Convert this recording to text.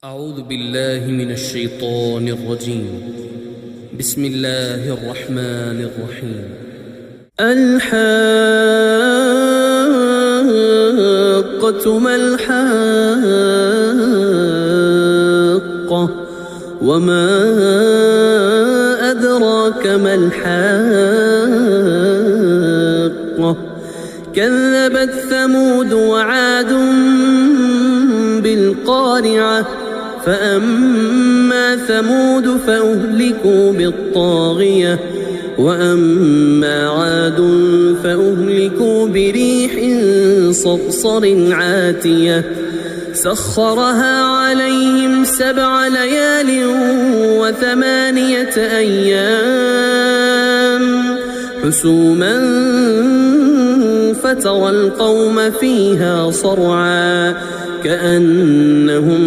أعوذ بالله من الشيطان الرجيم. بسم الله الرحمن الرحيم. الحاقة ما الحاقة وما أدراك ما الحاقة كذبت ثمود وعاد بالقارعة فأما ثمود فأهلكوا بالطاغية وأما عاد فأهلكوا بريح صرصر عاتية سخرها عليهم 7 ليال و8 أيام حسوما فترى القوم فيها صرعا كأنهم